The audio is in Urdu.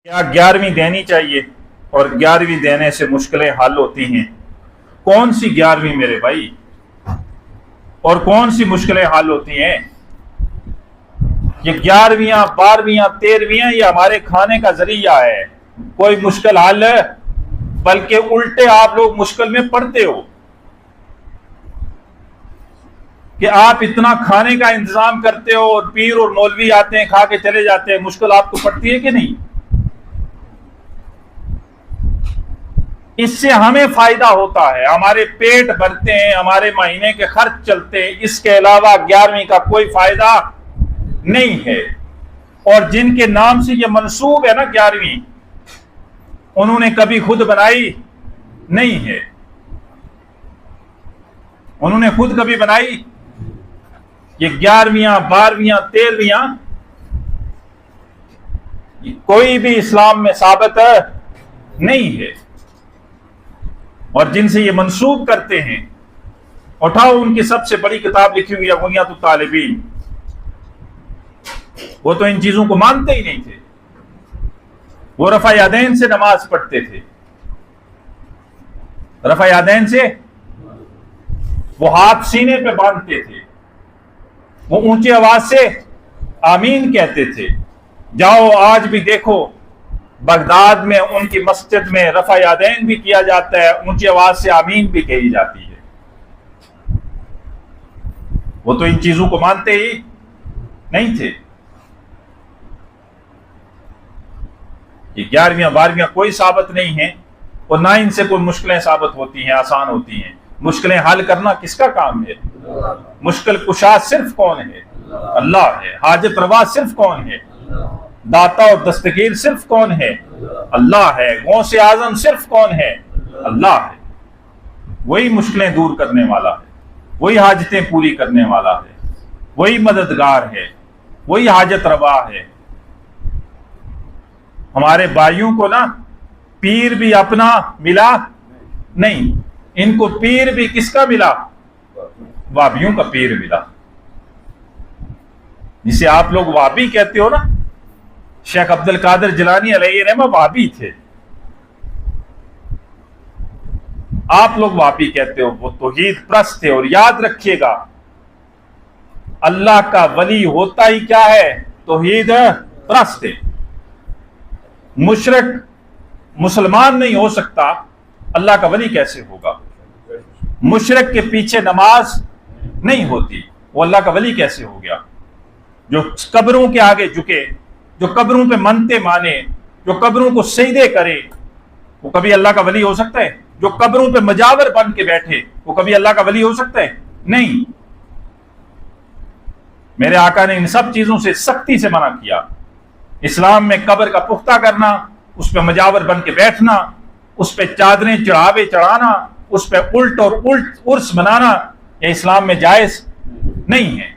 کیا 11ویں دینی چاہیے اور 11ویں دینے سے مشکلیں حل ہوتی ہیں؟ کون سی 11ویں میرے بھائی، اور کون سی مشکلیں حل ہوتی ہیں؟ یہ 11ویں 12ویں 13ویں یہ ہمارے کھانے کا ذریعہ ہے، کوئی مشکل حل ہے؟ بلکہ الٹے آپ لوگ مشکل میں پڑتے ہو کہ آپ اتنا کھانے کا انتظام کرتے ہو اور پیر اور مولوی آتے ہیں کھا کے چلے جاتے ہیں، مشکل آپ کو پڑتی ہے کہ نہیں؟ اس سے ہمیں فائدہ ہوتا ہے، ہمارے پیٹ بھرتے ہیں، ہمارے مہینے کے خرچ چلتے ہیں، اس کے علاوہ 11ویں کا کوئی فائدہ نہیں ہے۔ اور جن کے نام سے یہ منسوب ہے نا 11ویں، انہوں نے کبھی خود بنائی نہیں ہے، انہوں نے خود کبھی بنائی؟ یہ 11ویں 12ویں 13ویں کوئی بھی اسلام میں ثابت نہیں ہے، اور جن سے یہ منسوب کرتے ہیں، اٹھاؤ ان کی سب سے بڑی کتاب لکھی ہوئی ہے بنیاد الطالبین، وہ تو ان چیزوں کو مانتے ہی نہیں تھے، وہ رفع یدین سے نماز پڑھتے تھے، رفع یدین سے وہ ہاتھ سینے پہ باندھتے تھے، وہ اونچی آواز سے آمین کہتے تھے۔ جاؤ آج بھی دیکھو بغداد میں ان کی مسجد میں رفع یدین بھی کیا جاتا ہے، اونچی آواز سے آمین بھی کہی جاتی ہے، وہ تو ان چیزوں کو مانتے ہی نہیں تھے۔ یہ 11ویں 12ویں کوئی ثابت نہیں ہے، اور نہ ان سے کوئی مشکلیں ثابت ہوتی ہیں، آسان ہوتی ہیں۔ مشکلیں حل کرنا کس کا کام ہے؟ مشکل کشا صرف کون ہے؟ اللہ ہے۔ حاجت روا صرف کون ہے؟ داتا اور دستگیر صرف کون ہے؟ اللہ ہے۔ غوث اعظم صرف کون ہے؟ اللہ ہے۔ وہی مشکلیں دور کرنے والا ہے، وہی حاجتیں پوری کرنے والا ہے، وہی مددگار ہے، وہی حاجت روا ہے۔ ہمارے بھائیوں کو نا پیر بھی اپنا ملا نہیں، ان کو پیر بھی کس کا ملا؟ وہابیوں کا پیر ملا، جسے آپ لوگ وہابی کہتے ہو نا۔ شیخ عبد القادر جیلانی علیہ رحمہ وہابی تھے، آپ لوگ وہابی کہتے ہو، وہ توحید پرست تھے۔ اور یاد رکھیے گا، اللہ کا ولی ہوتا ہی کیا ہے؟ توحید پرست ہے۔ مشرک مسلمان نہیں ہو سکتا، اللہ کا ولی کیسے ہوگا؟ مشرک کے پیچھے نماز نہیں ہوتی، وہ اللہ کا ولی کیسے ہو گیا؟ جو قبروں کے آگے جھکے، جو قبروں پہ منتے مانے، جو قبروں کو سجدے کرے، وہ کبھی اللہ کا ولی ہو سکتا ہے؟ جو قبروں پہ مجاور بن کے بیٹھے، وہ کبھی اللہ کا ولی ہو سکتا ہے؟ نہیں۔ میرے آقا نے ان سب چیزوں سے سختی سے منع کیا۔ اسلام میں قبر کا پختہ کرنا، اس پہ مجاور بن کے بیٹھنا، اس پہ چادریں چڑھاوے چڑھانا، اس پہ الٹ اور الٹ عرس منانا، یہ اسلام میں جائز نہیں ہے۔